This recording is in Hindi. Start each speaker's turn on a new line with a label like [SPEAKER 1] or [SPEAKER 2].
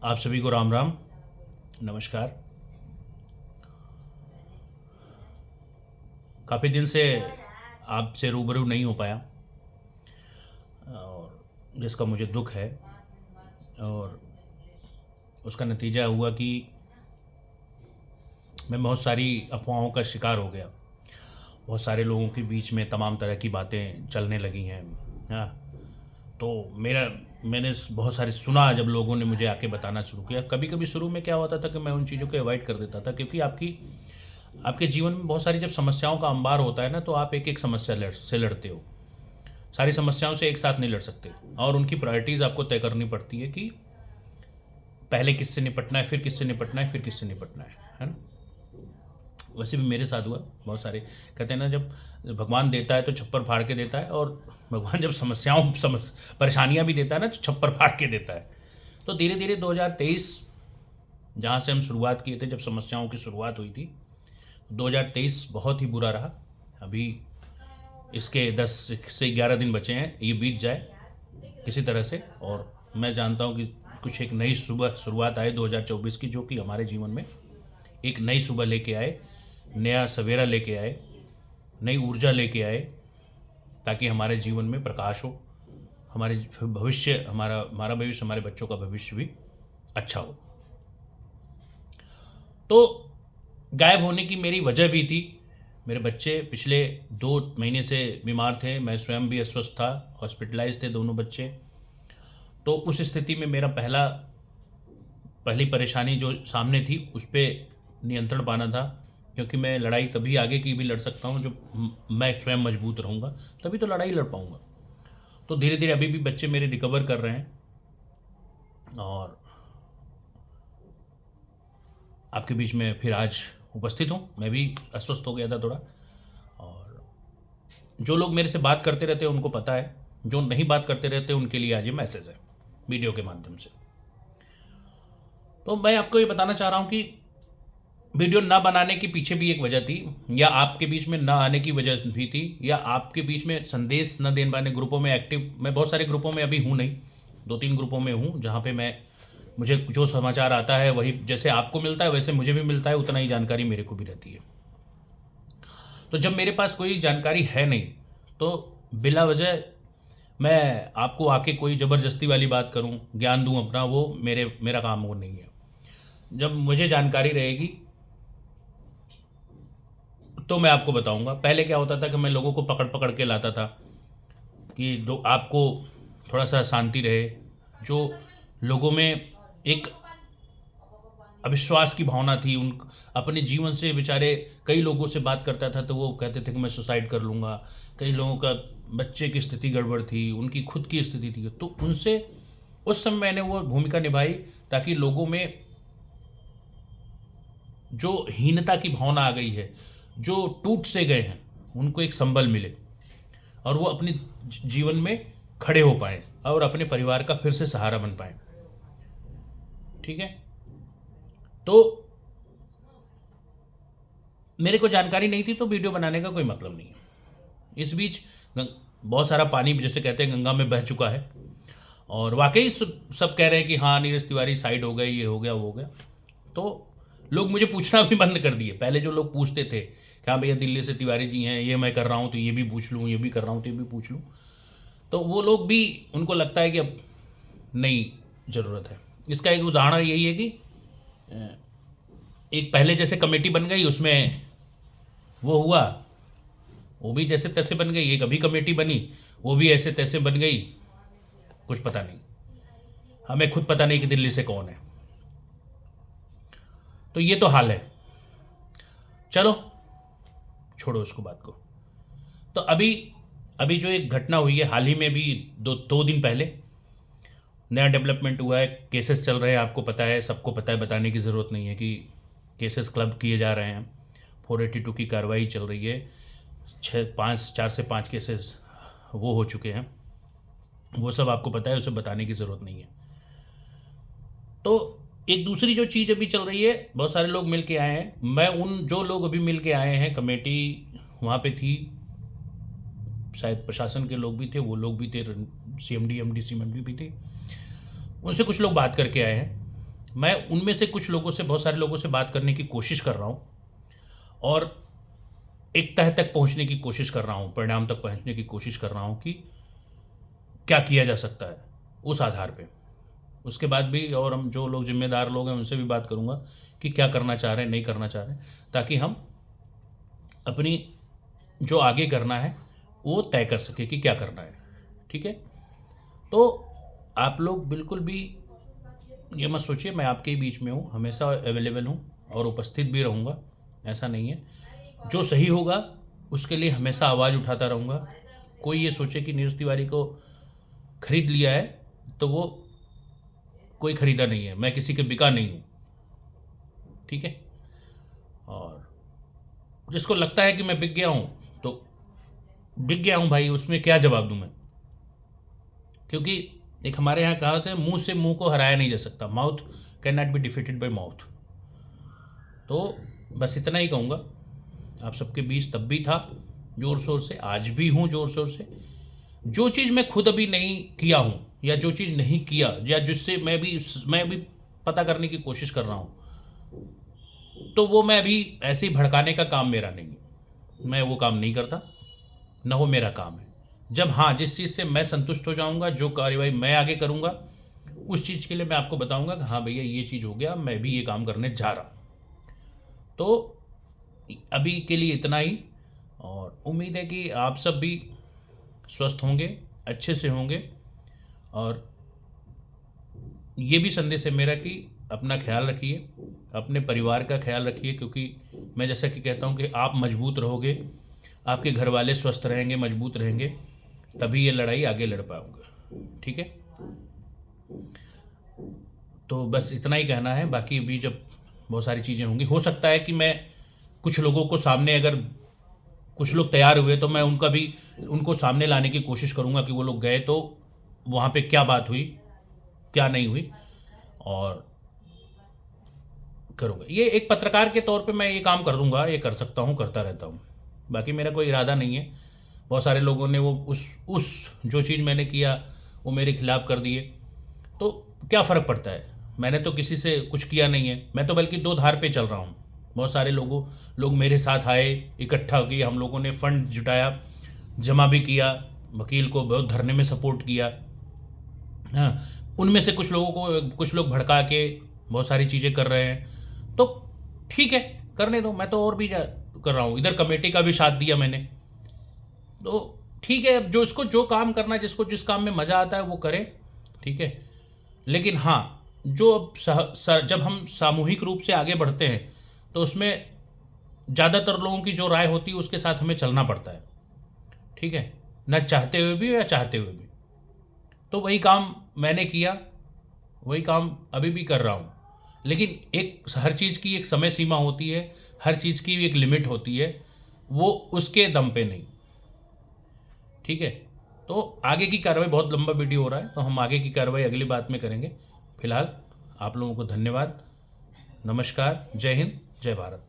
[SPEAKER 1] आप सभी को राम राम, नमस्कार। काफ़ी दिन से आपसे रूबरू नहीं हो पाया और जिसका मुझे दुख है। और उसका नतीजा हुआ कि मैं बहुत सारी अफवाहों का शिकार हो गया। बहुत सारे लोगों के बीच में तमाम तरह की बातें चलने लगी हैं। हाँ, तो मैंने बहुत सारे सुना जब लोगों ने मुझे आके बताना शुरू किया। कभी कभी शुरू में क्या होता था कि मैं उन चीज़ों को अवॉइड कर देता था, क्योंकि आपके जीवन में बहुत सारी जब समस्याओं का अंबार होता है ना, तो आप एक एक समस्या से लड़ते हो। सारी समस्याओं से एक साथ नहीं लड़ सकते और उनकी प्रायोरिटीज़ आपको तय करनी पड़ती है कि पहले किससे निपटना है, फिर किससे निपटना है, फिर किससे निपटना है ना। वैसे भी मेरे साथ हुआ बहुत सारे। कहते हैं ना, जब भगवान देता है तो छप्पर फाड़ के देता है, और भगवान जब परेशानियां भी देता है ना, तो छप्पर फाड़ के देता है। तो धीरे धीरे 2023 जहाँ से हम शुरुआत किए थे, जब समस्याओं की शुरुआत हुई थी, 2023 बहुत ही बुरा रहा। अभी इसके 10 से 11 दिन बचे हैं, ये बीत जाए किसी तरह से, और मैं जानता हूँ कि कुछ एक नई सुबह शुरुआत आए 2024 की, जो कि हमारे जीवन में एक नई सुबह लेके आए, नया सवेरा लेके आए, नई ऊर्जा लेके आए, ताकि हमारे जीवन में प्रकाश हो, हमारे भविष्य हमारा हमारा भविष्य, हमारे बच्चों का भविष्य भी अच्छा हो। तो गायब होने की मेरी वजह भी थी। मेरे बच्चे पिछले 2 महीने से बीमार थे, मैं स्वयं भी अस्वस्थ था, हॉस्पिटलाइज थे दोनों बच्चे। तो उस स्थिति में मेरा पहली परेशानी जो सामने थी, उस पर नियंत्रण पाना था, क्योंकि मैं लड़ाई तभी आगे की भी लड़ सकता हूँ जब मैं स्वयं मजबूत रहूँगा, तभी तो लड़ाई लड़ पाऊँगा। तो धीरे धीरे अभी भी बच्चे मेरे रिकवर कर रहे हैं, और आपके बीच में फिर आज उपस्थित हूँ। मैं भी अस्वस्थ हो गया था थोड़ा, और जो लोग मेरे से बात करते रहते हैं उनको पता है, जो नहीं बात करते रहते उनके लिए आज ये मैसेज है वीडियो के माध्यम से। तो मैं आपको ये बताना चाह रहा हूँ कि वीडियो ना बनाने के पीछे भी एक वजह थी, या आपके बीच में ना आने की वजह भी थी, या आपके बीच में संदेश न दे पाने। ग्रुपों में एक्टिव, मैं बहुत सारे ग्रुपों में अभी हूँ नहीं, 2-3 ग्रुपों में हूँ, जहाँ पे मुझे जो समाचार आता है वही, जैसे आपको मिलता है वैसे मुझे भी मिलता है, उतना ही जानकारी मेरे को भी रहती है। तो जब मेरे पास कोई जानकारी है नहीं, तो बिला वजह मैं आपको आके कोई ज़बरदस्ती वाली बात करूं, ज्ञान दूं अपना, वो मेरा काम वो नहीं है। जब मुझे जानकारी रहेगी तो मैं आपको बताऊंगा। पहले क्या होता था कि मैं लोगों को पकड़ पकड़ के लाता था कि आपको थोड़ा सा शांति रहे। जो लोगों में एक अविश्वास की भावना थी, उन अपने जीवन से बेचारे, कई लोगों से बात करता था तो वो कहते थे कि मैं सुसाइड कर लूँगा। कई लोगों का बच्चे की स्थिति गड़बड़ थी, उनकी खुद की स्थिति थी, तो उनसे उस समय मैंने वो भूमिका निभाई, ताकि लोगों में जो हीनता की भावना आ गई है, जो टूट से गए हैं, उनको एक संबल मिले, और वो अपने जीवन में खड़े हो पाए, और अपने परिवार का फिर से सहारा बन पाए। ठीक है। तो मेरे को जानकारी नहीं थी, तो वीडियो बनाने का कोई मतलब नहीं है। इस बीच बहुत सारा पानी, जैसे कहते हैं, गंगा में बह चुका है, और वाकई सब कह रहे हैं कि हाँ, नीरज तिवारी साइड हो गए, ये हो गया, वो हो गया। तो लोग मुझे पूछना भी बंद कर दिए। पहले जो लोग पूछते थे कि हाँ भैया दिल्ली से तिवारी जी हैं, ये मैं कर रहा हूँ तो ये भी पूछ लूँ, ये भी कर रहा हूँ तो ये भी पूछ लूँ, तो वो लोग भी, उनको लगता है कि अब नहीं ज़रूरत है। इसका एक उदाहरण यही है कि एक पहले जैसे कमेटी बन गई, उसमें वो हुआ, वो भी जैसे तैसे बन गई। एक अभी कमेटी बनी, वो भी ऐसे तैसे बन गई। कुछ पता नहीं, हमें खुद पता नहीं कि दिल्ली से कौन है। तो ये तो हाल है। चलो छोड़ो उसको, बात को। तो अभी अभी जो एक घटना हुई है हाल ही में, भी 2 दिन पहले नया डेवलपमेंट हुआ है। केसेस चल रहे हैं, आपको पता है, सबको पता है, बताने की ज़रूरत नहीं है कि केसेस क्लब किए जा रहे हैं। 482 की कार्रवाई चल रही है। 4 से 5 केसेस वो हो चुके हैं, वो सब आपको पता है, उसे बताने की ज़रूरत नहीं है। तो एक दूसरी जो चीज़ अभी चल रही है, बहुत सारे लोग मिल के आए हैं। मैं उन जो लोग अभी मिल के आए हैं, कमेटी वहाँ पे थी, शायद प्रशासन के लोग भी थे, वो लोग भी थे, CMD MD CMD भी थे, उनसे कुछ लोग बात करके आए हैं। मैं उनमें से कुछ लोगों से, बहुत सारे लोगों से बात करने की कोशिश कर रहा हूँ और एक तह तक पहुँचने की कोशिश कर रहा हूँ, परिणाम तक पहुँचने की कोशिश कर रहा हूँ कि क्या किया जा सकता है उस आधार पे। उसके बाद भी और हम जो लोग ज़िम्मेदार लोग हैं उनसे भी बात करूँगा कि क्या करना चाह रहे हैं, नहीं करना चाह रहे हैं, ताकि हम अपनी जो आगे करना है वो तय कर सकें कि क्या करना है। ठीक है? तो आप लोग बिल्कुल भी ये मत सोचिए मैं आपके ही बीच में हूँ, हमेशा अवेलेबल हूँ और उपस्थित भी रहूँगा, ऐसा नहीं है। जो सही होगा उसके लिए हमेशा आवाज़ उठाता रहूँगा। कोई ये सोचे कि नीरज तिवारी को खरीद लिया है तो वो कोई खरीदा नहीं है, मैं किसी के बिका नहीं हूँ। ठीक है? और जिसको लगता है कि मैं बिक गया हूँ तो बिक गया हूँ भाई, उसमें क्या जवाब दूँ मैं? क्योंकि एक हमारे यहाँ कहावत है, मुंह से मुंह को हराया नहीं जा सकता, mouth can not be defeated by mouth. तो बस इतना ही कहूँगा। आप सबके बीच तब भी था ज़ोर शोर से, आज भी हूँ ज़ोर शोर से। जो चीज़ मैं खुद अभी नहीं किया हूँ या जो चीज़ नहीं किया या जिससे मैं भी पता करने की कोशिश कर रहा हूँ, तो वो मैं अभी ऐसे ही भड़काने का काम मेरा नहीं है। मैं वो काम नहीं करता, ना वो मेरा काम है। जब हाँ, जिस चीज़ से मैं संतुष्ट हो जाऊँगा, जो कार्यवाही मैं आगे करूँगा, उस चीज़ के लिए मैं आपको बताऊँगा कि हाँ भैया ये चीज़ हो गया, मैं भी ये काम करने जा रहा हूँ। तो अभी के लिए इतना ही, और उम्मीद है कि आप सब भी स्वस्थ होंगे, अच्छे से होंगे। और ये भी संदेश है मेरा कि अपना ख्याल रखिए, अपने परिवार का ख्याल रखिए, क्योंकि मैं जैसा कि कहता हूँ कि आप मजबूत रहोगे, आपके घर वाले स्वस्थ रहेंगे, मजबूत रहेंगे, तभी ये लड़ाई आगे लड़ पाओगे। ठीक है? तो बस इतना ही कहना है। बाकी अभी जब बहुत सारी चीज़ें होंगी, हो सकता है कि मैं कुछ लोगों को सामने, अगर कुछ लोग तैयार हुए तो मैं उनको सामने लाने की कोशिश करूँगा कि वो लोग गए तो वहाँ पे क्या बात हुई, क्या नहीं हुई, और करूँगा। ये एक पत्रकार के तौर पे मैं ये काम कर दूँगा, ये कर सकता हूँ, करता रहता हूँ। बाकी मेरा कोई इरादा नहीं है। बहुत सारे लोगों ने वो उस जो चीज़ मैंने किया वो मेरे खिलाफ़ कर दिए, तो क्या फ़र्क पड़ता है? मैंने तो किसी से कुछ किया नहीं है, मैं तो बल्कि दो धार पे चल रहा हूँ। बहुत सारे लोग मेरे साथ आए, इकट्ठा किए, हम लोगों ने फंड जुटाया, जमा भी किया, वकील को बहुत धरने में सपोर्ट किया। हाँ, उनमें से कुछ लोग भड़का के बहुत सारी चीज़ें कर रहे हैं, तो ठीक है, करने दो। मैं तो और भी कर रहा हूँ, इधर कमेटी का भी साथ दिया मैंने, तो ठीक है। अब जो काम करना है, जिसको जिस काम में मज़ा आता है वो करे। ठीक है? लेकिन हाँ, जो अब जब हम सामूहिक रूप से आगे बढ़ते हैं तो उसमें ज़्यादातर लोगों की जो राय होती है उसके साथ हमें चलना पड़ता है। ठीक है? ना चाहते हुए भी या चाहते हुए भी। तो वही काम मैंने किया, वही काम अभी भी कर रहा हूँ। लेकिन हर चीज़ की एक समय सीमा होती है, हर चीज़ की एक लिमिट होती है, वो उसके दम पे नहीं। ठीक है? तो आगे की कार्रवाई, बहुत लंबा वीडियो हो रहा है, तो हम आगे की कार्रवाई अगली बात में करेंगे। फिलहाल आप लोगों को धन्यवाद, नमस्कार, जय हिंद, जय भारत।